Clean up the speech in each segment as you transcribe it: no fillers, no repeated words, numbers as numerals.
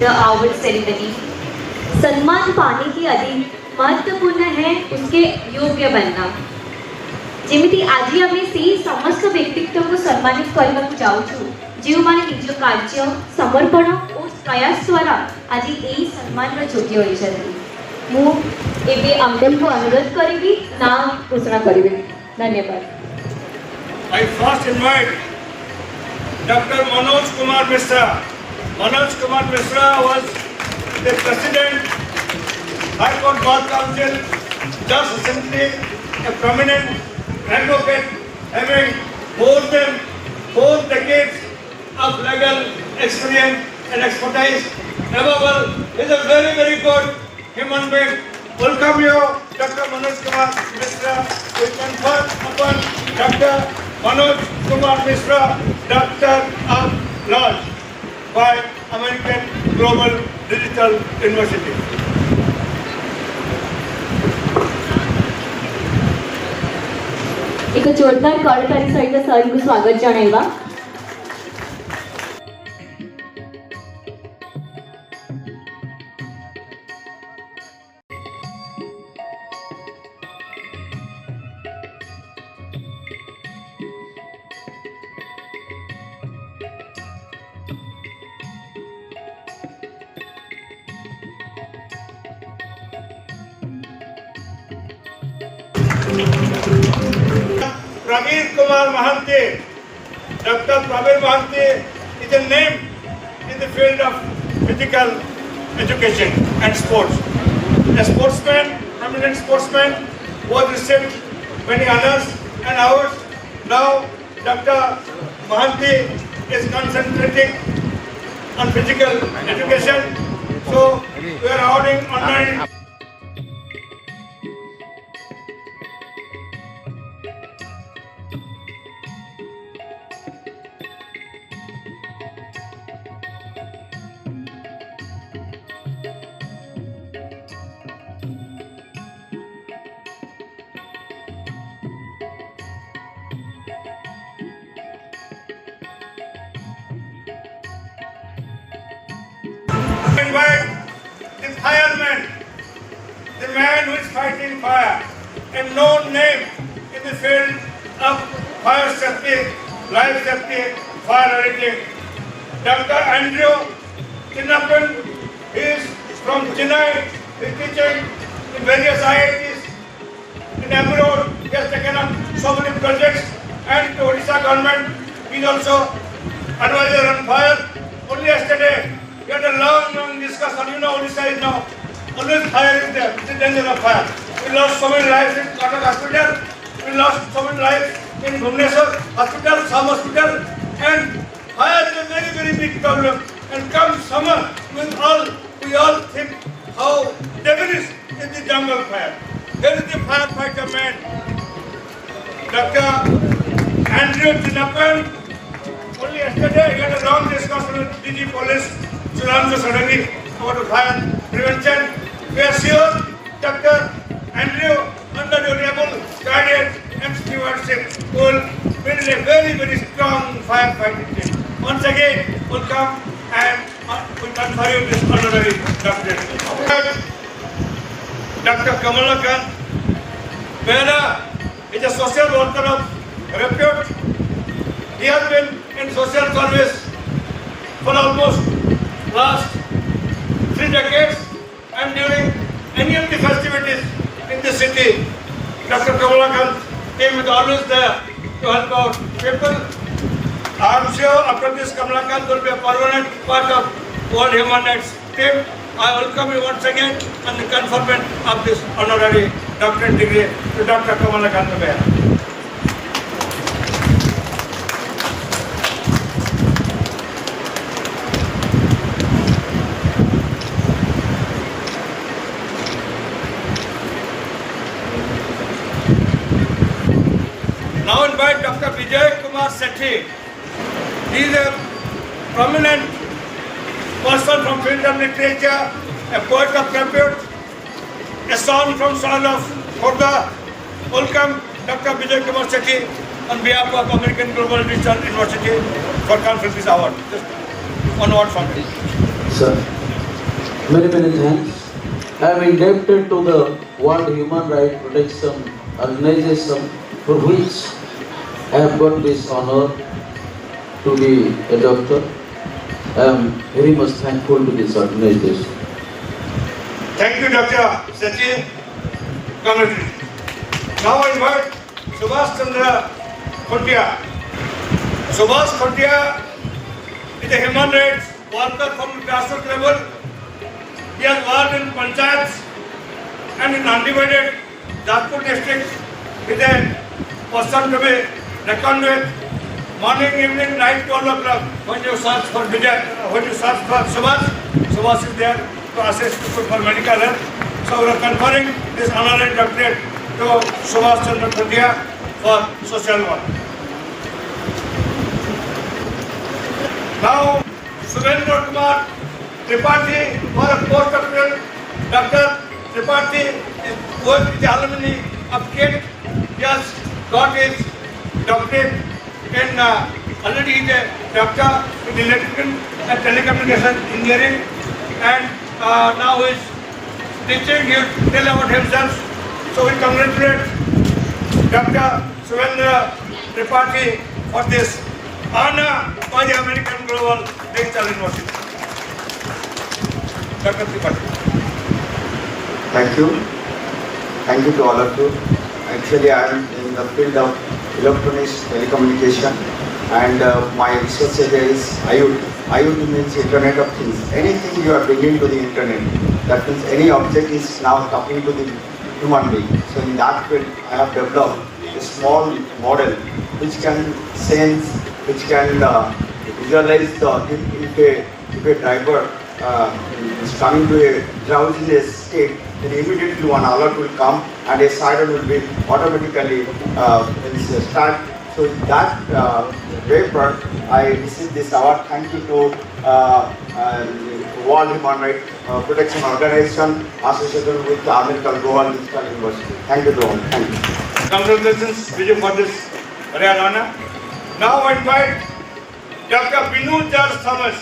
The award ceremony. सम्मान पाने की अधिक महत्वपूर्ण है उसके योग्य बनना। जेमिति आज आम से समस्त व्यक्तित्व को सम्मानित करने जाऊँ जो मैंने निज कार्य समर्पण और प्रयास द्वारा आज यही सम्मान योग्य होती। मुझे अंकल को अनुरोध करी ना घोषणा करी। धन्यवाद। I first invite Dr. Manoj Kumar Misra. Manoj Kumar Misra was the President, High Court Bar Council, Judge Assembly, a prominent advocate having more than 4 decades of legal experience and expertise. Above all, he is a very, very good human being. Welcome you, Dr. Manoj Kumar Misra. We confer upon Dr. Manoj Kumar Misra, Doctor of Laws by American Global Digital University. एक जोरदार करताली सहित sir को स्वागत जणाइबा। Pravir Kumar Mahanti. Dr. Pravir Mahanti is a name in the field of physical education and sports. A sportsman, prominent sportsman, was received many honors and awards. Now, Dr. Mahanti is concentrating on physical education. So, we are honoring. Invite the fireman, the man who is fighting fire, a known name in the field of fire safety, life safety, fire auditing. Dr. Andrew Chinnappan, he is from Chennai, he is teaching in various IITs in abroad. He has taken up so many projects, and the Odisha government is also advisor on fire. Only yesterday, we had a long discussion. You know, Odisha is now always fire is there. It's the danger of fire. We lost so many lives in Cuttack Hospital. We lost so many lives in Bhubaneswar Hospital, some hospital, and fire is a very, very big problem. And come summer, we all think how devilish is the jungle fire. Here is the firefighter man, Dr. Andrew Chinnappan. Only yesterday, he had a long discussion with DG Police, Sudhanshu Sadhani, about fire prevention. We are sure Dr. Andrew, under your able guidance and stewardship, will build a very, very strong firefighting team. Once again, welcome and we confer you this honorary doctorate. Dr. Kamalakant Behera is a social worker of repute. He has been in social service for almost last 3 decades, and during any of the festivities in the city, Dr. Kamalakant team is always there to help out people. I am sure after this Kamalakant will be a permanent part of World Human Rights team. I welcome you once again on the conferment of this honorary doctorate degree to Dr. Kamalakant Behera. Now invite Dr. Vijay Kumar Sethi. He is a prominent person from field of literature, a poet of repute, a son from soil of Khordha. Welcome Dr. Vijay Kumar Sethi on behalf of American Global Digital University for conferring this award. Just one word from you. Sir. Many thanks. I am indebted to the World Human Rights Protection Organization for which I have got this honor to be a doctor. I am very much thankful to this organization. Thank you, Dr. Sachin. Congratulations. Now I invite Subhash Chandra Khotia. Subhash Khotia is a human rights worker from grassroots level. He has worked in panchayats and in undivided Jajpur district with a person to be reckoned with. Morning, evening, night, 12 o'clock. When you search for Subhash, Subhash is there to assist people for medical help. So we are conferring this honorary doctorate to Subhash Chandra Khotia for social work. Now, Subhendra Kumar Tripathi for a postdoctoral. Dr. Tripathi is the alumni of KIT. He has got his doctorate in already he is a doctor in electrical and telecommunication engineering, and now he is teaching. He will tell about himself. So we congratulate Dr. Subhendra Tripathi for this honor by the American Global Digital University. Dr. Tripathi. Thank you. Thank you to all of you. Actually, I am in the field of electronics telecommunication, and my research area is IoT. IoT means Internet of Things. Anything you are bringing to the Internet, that means any object is now talking to the human being. So in that field, I have developed a small model which can sense, which can visualize if a driver is coming to a drowsiness state, then immediately one alert will come and a siren will be automatically start. So that paper, I received this award. Thank you to World Human Rights Protection Organization associated with the American Global Digital University. Thank you to all. Thank you. Congratulations, Vijay, for this rare honor. Now I invite Dr. Binu George Thomas.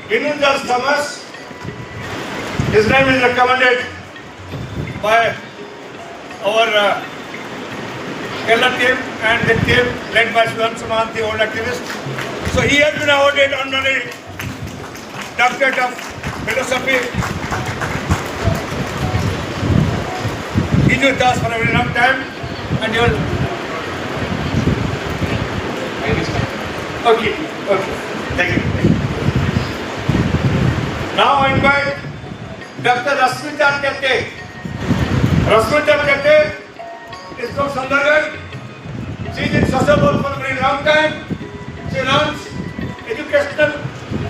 Binu George Thomas, his name is recommended by our Kerala team and the team led by Sudhan Sumant, the old activist. So he has been awarded honorary doctorate of philosophy. He's with us for a very long time, and you will. Okay. Thank you. Now I invite Dr. Rasmita Tete. Rasmita Tete is from Sundargarh. She is in social work for a very long time. She runs educational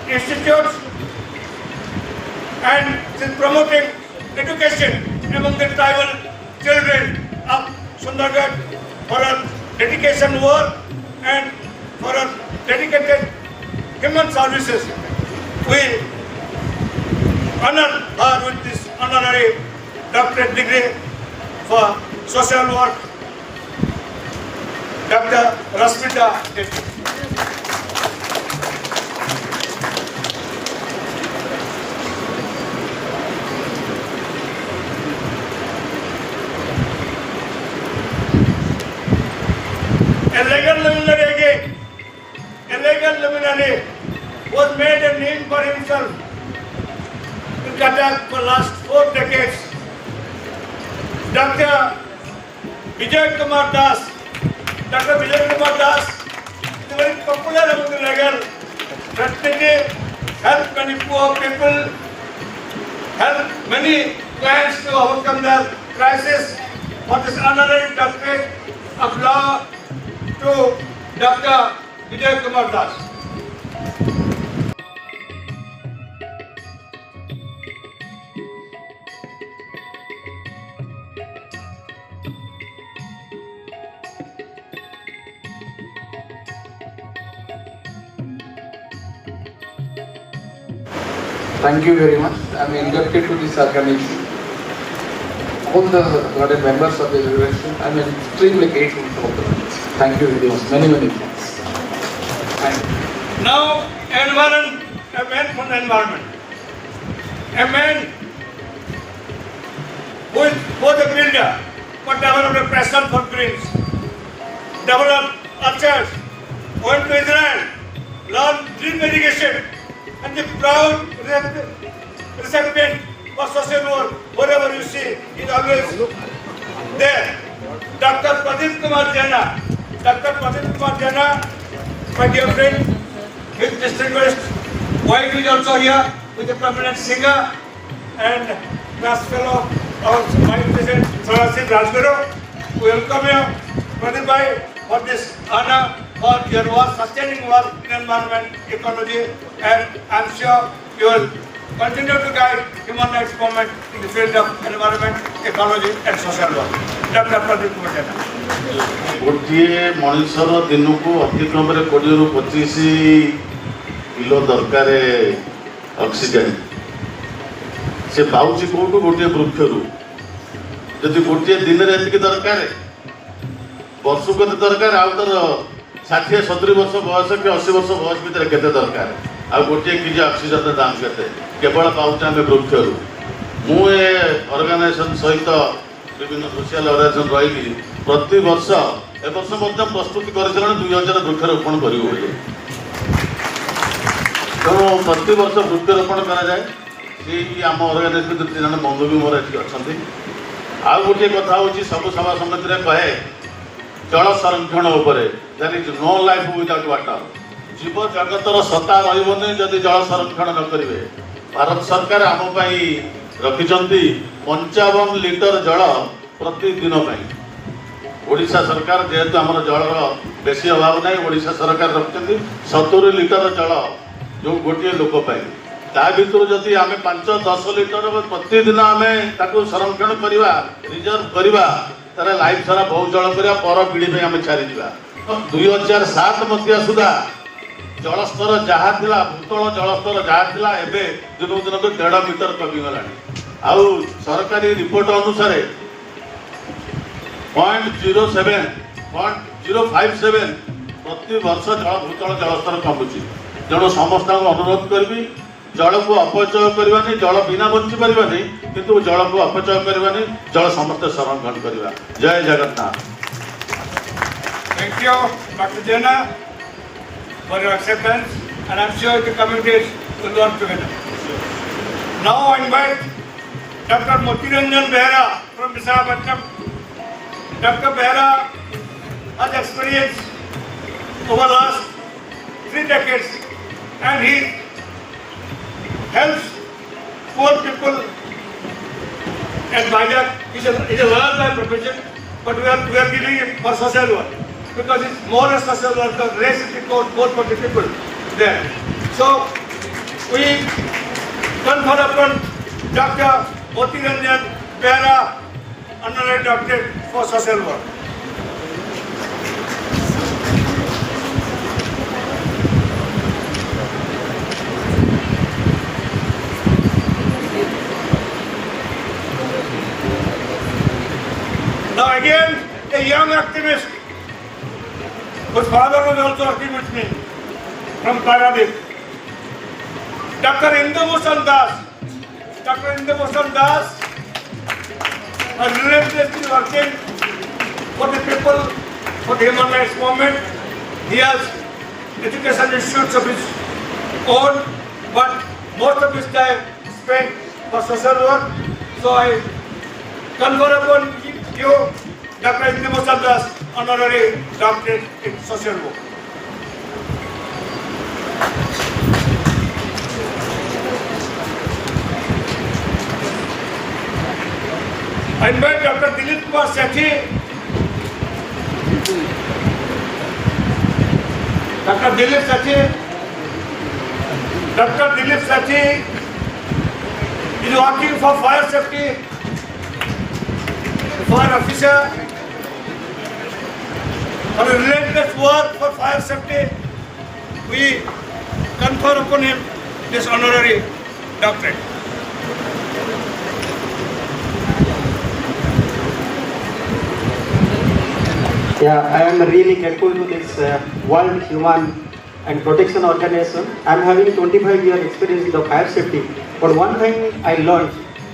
institutes and she is promoting education among the tribal children of Sundargarh for her dedication work and for her dedicated human services. We honor her with this honorary doctorate degree for social work, Dr. Rasmita Tete. A legal luminary was made a name for himself in Cuttack for last 4 decades. Dr. Vijay Kumar Das. Dr. Vijay Kumar Das is very popular among the legal fraternity, help many poor people, help many clients to overcome their crisis. For this honorary doctorate of law to Dr. Vijay Kumar Das. Thank you very much. I am inducted to this organization. All the other members of the organization, I am extremely grateful for them. Thank you very much. Many thanks. Thank you. Now, environment, a man from the environment. A man who was a builder but developed a passion for dreams, developed orchards, went to Israel, learned drip irrigation, and the proud recipient for social work, wherever you see, is always there. Dr. Pradeep Kumar Jana. Dr. Pradeep Kumar Jana, my dear friend, his distinguished wife is also here with a prominent singer and class fellow of my president, Saraswati Rajguru. We welcome you, Pradeep Bhai, for this honor for your work, sustaining work in environment, ecology, and I'm sure you will continue to guide human rights movement in the field of environment, ecology, and social work. Dr. Pradeep Kumar Jana. गोटे मनुष्यर दिन को अतिक्रम 20 ରୁ 25 kilo दरकार oxygen से पाँच कौटू गोटे वृक्ष जदि गोटे दिन में दरकार वर्ष को दरकार आउ तर 60-70 वर्ष बयस कि 80 वर्ष बयस भितर के दरकार आ गोटे केजी ऑक्सीजन दाम के केवल पाँच आम वृक्ष मुझे ऑर्गेनाइजेशन सहित विभिन्न सोशल ऑर्गेनाइजेशन रही प्रति वर्ष ए वर्ष प्रस्तुति कर 2000 वृक्षरोपण कर तेणु प्रति वर्ष वृक्षरोपण कराए आम ऑर्गेनाइजेशन 3 जन बंधु भी मोर ये अच्छा आउ गोटे कथा हूँ सब सभा समिति में कहे जल संरक्षण there is no life without water जीव जगतर सत्ता रही जदि जल संरक्षण न करेंगे भारत सरकार आम रखिंट 55 लिटर जल प्रतिदिन ओडिशा सरकार जेहेतु आम जलर बेसी अभाव ना ओडिशा सरकार रखिंट 70 लिटर जल जो गोटे लोक ता भर जदि आम 5-10 लिटर प्रतिदिन आम संरक्षण करवा रिजर्व करवा तार लाइफ सारा बहुत जल करवा पर पीढ़ी आम छाड़ीजा 2007 मसीहा सुधा जलस्तर जहाँ थिला भूतल जलस्तर जहाँ थिला एबे दिन दिन को 1.5 मीटर कमिगला आउ सरकारी रिपोर्ट अनुसार 0.57 प्रति वर्ष जल भूतल जलस्तर कमुची तेणु समस्त अनुरोध करी जल को अपचय करवानी जल बिना बंची पारानी किंतु जल को अपचय करवानी जल समस्त संरक्षण करवा। जय Jagannath. Thank you, Dr. Jana, for your acceptance, and I'm sure the communities will work together. Now I invite Dr. Motiranjan Behera from Visakhapatnam. Dr. Behera has experience over the last 3 decades, and he helps poor people at Bajak. He's a lawyer by profession, but we are giving him for social work because it's more a social worker, race is more for the people there. So we confer upon Dr. Motiranjan Behera, honorary doctorate for social work. Now again, a young activist whose father was also working with me from Paradip, Dr. Indubhushan Das. Dr. Indubhushan Das is relentlessly working for the people, for the human rights movement. He has education institutes of his own, but most of his time spent for social work. So I confer upon you, Dr. Indubhushan Das, honorary doctorate in social work. I invite Dr. Dilip Kumar Sethi. Dr. Dilip Sethi. Dr. Dilip Sethi is working for fire safety, fire officer, for a relentless work for fire safety. We confer upon him this honorary doctorate. Yeah, I am really grateful to this World Human and Protection Organization. I am having 25 years experience in the fire safety. But one thing I learned,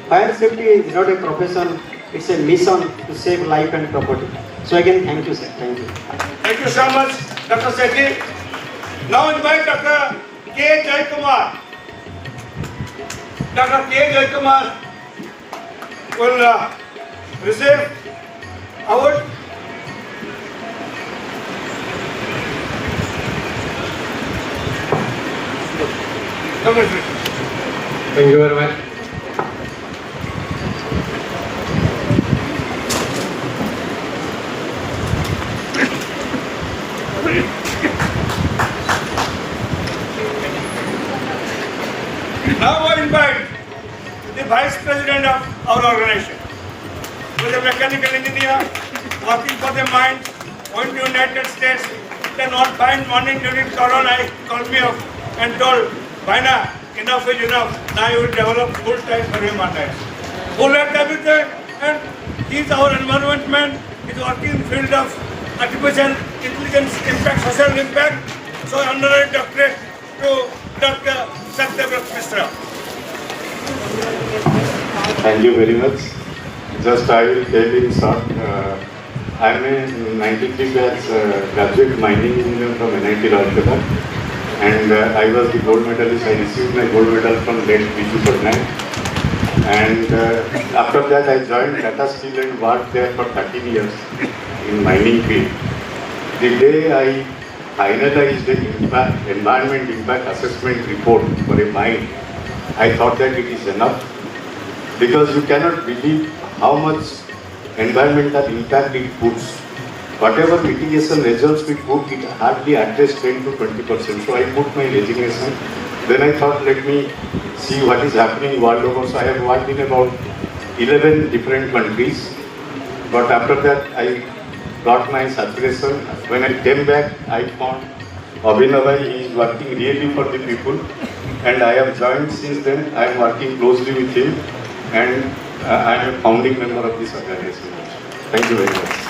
fire safety is not a profession, it's a mission to save life and property. So again, thank you, sir. Thank you. Thank you so much, Dr. Sethi. Now invite Dr. K. Jaikumar. Dr. K. Jaikumar will receive award. Congratulations. Thank you very much. Now I invite the Vice President of our organization, who is a mechanical engineer working for the mines, going to United States. Then one fine morning during Corona, he called me up and told, Vaina, enough is enough. Now you will develop full time for human rights. Who left everything, and he is our environment man. He is working in field of artificial intelligence impact, social impact. So honorary doctorate to Dr. Satyavrat Mishra. Thank you very much. Just I will tell in short, I am a 93 batch graduate mining engineer from NIT Rourkela, and I was the gold medalist. I received my gold medal from late Biju Patnaik, and after that I joined Tata Steel and worked there for 13 years in mining field. The day I finalized the environment impact assessment report for a mine, I thought that it is enough, because you cannot believe how much environmental impact it puts. Whatever mitigation results we put, it hardly addressed 10 to 20%. So I put my resignation. Then I thought, let me see what is happening world over. So I have worked in about 11 different countries. But after that, I got my saturation. When I came back, I found Abhinavai is working really for the people. And I have joined since then. I am working closely with him. And I am a founding member of this organization. Thank you very much.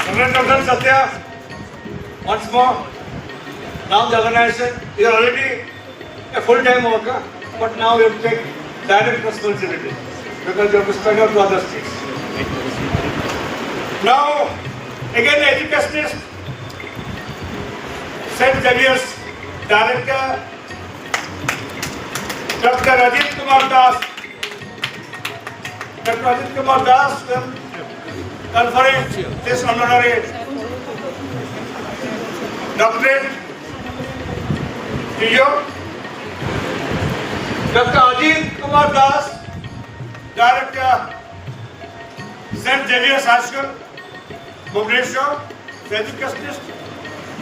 Congratulations, Satya. Once more. Now the organization is already a full-time worker, but now you have to take direct responsibility because you have to spread out to other states. Now, again, educationist, St. Xavier's Director, Dr. Ajit Kumar Das. Dr. Ajit Kumar Das will conferring this honorary doctorate to you. Dr. Ajit Kumar Das, Director, St. Xavier's High School, Bhubaneswar, the educationist.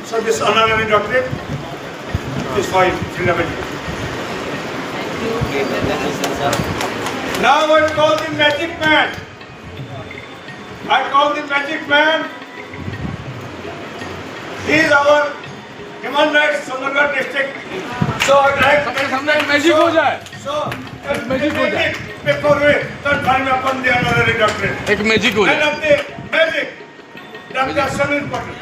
So this honorary doctorate is for you. Now I call the magic man. I call the magic man. He is our human rights Sundargarh district. So I'd like to magic हो जाए. So magic हो जाए. before we confirm upon the honorary doctorate. एक magic हो And जाए. of the magic, Dr. Samir Patel.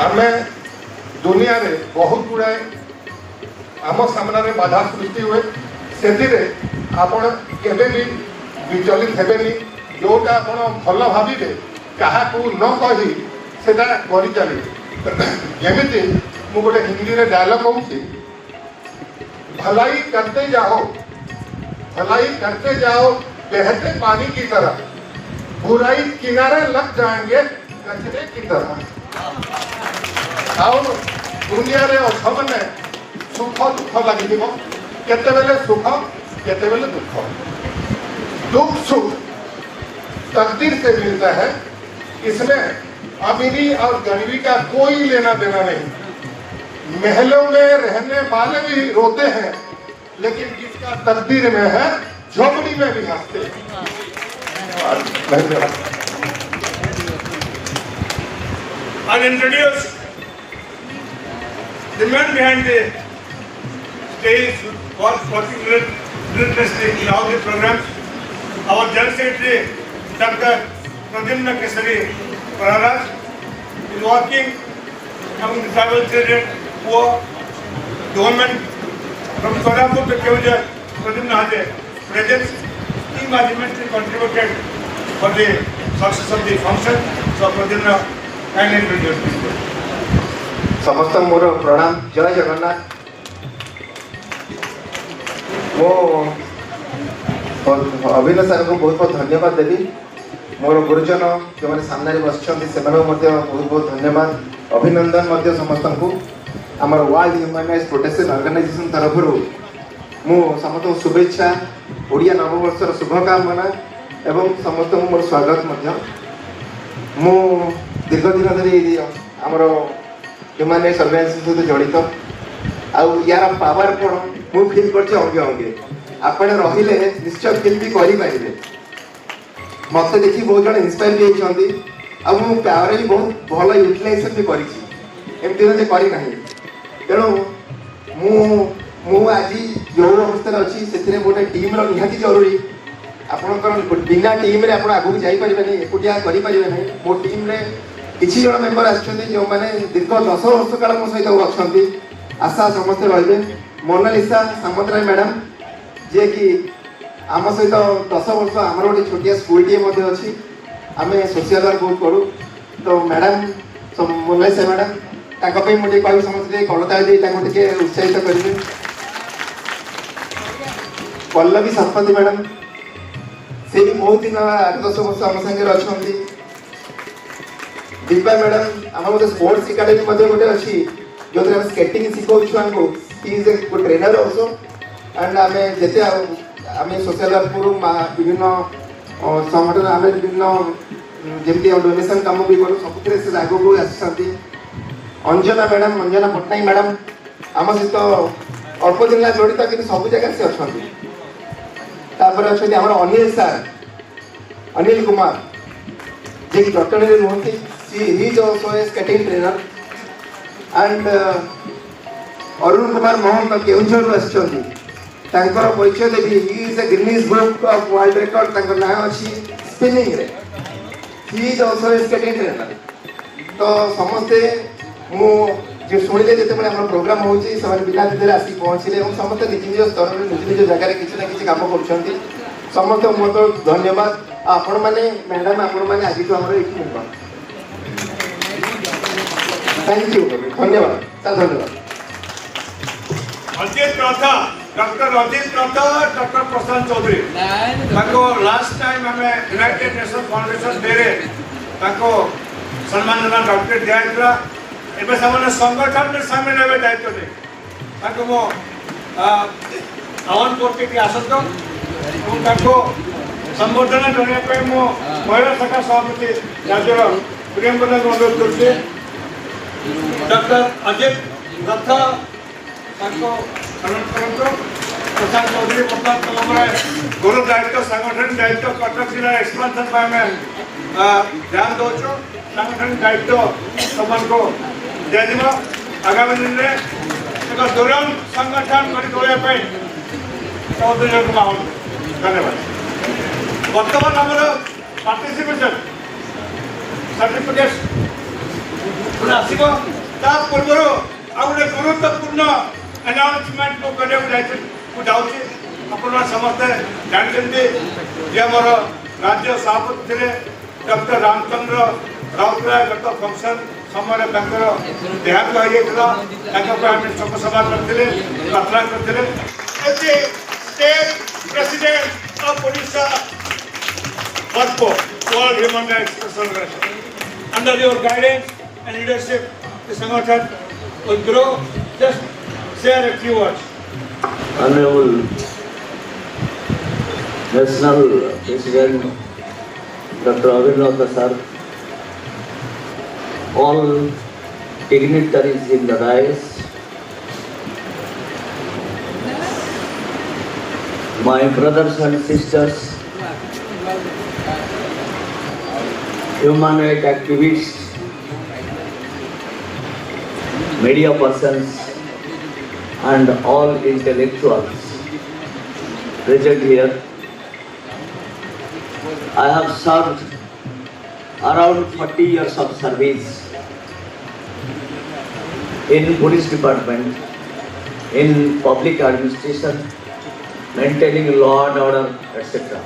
आमे दुनिया रे बहुत गुड़ाए आम सामने बाधा सृष्टि हुए से आपण केबे भी विचलित हेबेनी जोटा आपण भल भाविबे काहाकू न कही सेटा करि चली जेमिति मु गोटे हिंदी रे डायलॉग कहूची भलाई करते जाओ बहते पानी की तरह बुराई किनारे लग जाएंगे कचरे की तरह ଆଉ ଦୁନିଆରେ ଅଛମାନେ ସୁଖ ଦୁଃଖ ଲାଗିଥିବ କେତେବେଳେ ସୁଖ କେତେବେଳେ ଦୁଃଖ दुख सुख तकदीर से मिलता है इसमें अमीरी और गरीबी का कोई लेना देना नहीं महलों में रहने वाले भी रोते हैं लेकिन जिसका तकदीर में है झोपड़ी में भी हंसते हैं धन्यवाद I'll introduce the man behind the stage who was working relentlessly in all the programs. Our General Secretary, Dr. Pradimna Kesari Pararaj is working among the tribal children, poor, the women from Korapur to Keonjhar. Pradimna has a presence. Team has immensely contributed for the success of the function. So Pradimna kindly introduce this. समस्त मोर प्रणाम जय जगन्नाथ मो अभिनव sir को बहुत बहुत धन्यवाद देवी मोर गुरुजन जो मैंने सामने बस बहुत बहुत धन्यवाद अभिनंदन समस्त को आमर world human rights protection organisation तरफ मु समस्त शुभेच्छा ओडिया नववर्षर शुभकामना एवं समस्त मोर स्वागत मु दीर्घ दिन धरी आमर ह्यूमन राइट्स ऑर्गेनाइजेशन सहित जड़ित आउ यार पावर कौन मु फिल कर अंगे अंगे आपण रहिले निश्चय फिल भी करें मत देखी बहुत जन इन्स्पायर भी होती पावर भी बहुत भल यूटिलाइजेशन भी करमती करना तेणु मु आज जो अवस्था अच्छी से गोटे टीम निहाती जरूरी आपंकर बिना टीम रे आप आगू जापारे एकुटिया करें मो टीम रे किसी जन मेम्बर आसछन्ती जो माने दीर्घ 10 वर्ष काल मो सहित अच्छी आशा समस्ते रही मोनालिसा सामंतराय मैडम जे कि आम सहित 10 वर्ष आम गोटे छोटिया स्कूल टी अच्छी आम सोशल वर्क बहुत करूँ तो मैडम मोनालिसा मैडम मुझे कह समझते कलता टे उत्साहित करेंगे पल्लवी शतपथी मैडम से भी बहुत दिन 8-10 वर्ष आम सागर अच्छा दीपा मैडम आम गोटे स्पोर्ट्स एकाडेमी गोटे अच्छी जो स्केटिंग शिखाऊ छुआ को is a trainer also and आम जिते आम सोशल वर्क करूँ विभिन्न संगठन आम विभिन्न जमी डोनेशन कम भी करूँ सब से आगे को आसती अंजना मैडम अंजना पट्टनायक मैडम आम सहित अल्प दिन जड़ित कि सब जगह से अच्छा अच्छा अनिल सार अनिल कुमार जे कि जटणी में रुहति he is also a skating trainer and Arun Kumar महंत केउंझर आछंती तांकर परिचय देबी he is a Guinness Book of World Record तांकर नाम अछि स्पिनिंग रे he is also a skating trainer तो समस्ते मु जे सुनिले जते बेले हमर प्रोग्राम होउची सब बिना दिदे आसी पहुंचले और समस्त निज निज स्तर रे निज निज जगह रे किछि ना किछि काम करछंती समस्त मत धन्यवाद आपण माने मैडम आपण माने आज तो हमर एक मेंबर थैंक यू धन्यवाद धन्यवाद अजित रथा डॉक्टर अजित रथा डॉक्टर प्रशांत चौधरी ताको लास्ट टाइम हमें यूनाइटेड नेशन फाउंडेशन डे रे ताको सम्मानना डॉक्टर दिया एबे सामने संगठन में शामिल हेबे दायित्व दे ताको मो आवन कोर्ट के आसतो और ताको संबोधन करने पे मो महिला शाखा सभापति राज्यर प्रियंका को अनुरोध करते डॉक्टर अजित रथा ताको प्रशांत चौधरी प्रसाद कलमराय गुरु दायित्व संगठन दायित्व कटक जिला एक्सपेंशन में ध्यान दौचु संगठन दायित्व समान को दिया आगामी दिन में एक दुर्गम संगठन कर चौधरी को माहौल धन्यवाद बर्तमान आम पार्टिसिपेशन सर्टिफिकेट आसो पूर्व आ गए गुरुत्वपूर्ण अनाउंसमेंट को करने जाऊँगी आप समस्ते जानते जे आमर राज्य सभापति थे डॉक्टर रामचंद्र राउतराय गत फंक्शन समय देहांत हो शोक सभा करते प्रार्थना करते state president of Odisha world human rights organisation under your guidance and leadership the sangathan will grow. Just share a few words. Honorable National President Dr. Abhinav sir, all dignitaries in the dais, my brothers and sisters, human rights activists, media persons and all intellectuals present here. I have served around 40 years of service in police department, in public administration, maintaining law and order, etc.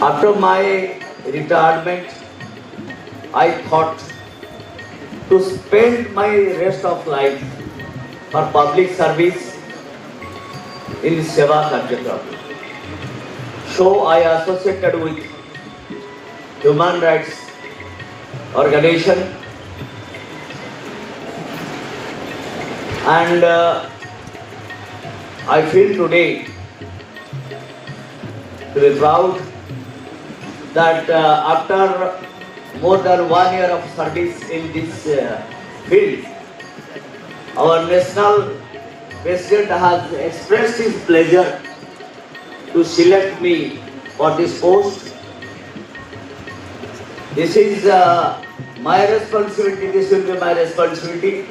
After my retirement, I thought to spend my rest of life for public service in Seva Karyakram. So I associated with human rights organization, and I feel today to be proud that after more than 1 year of service in this field, our national president has expressed his pleasure to select me for this post. This is my responsibility, this will be my responsibility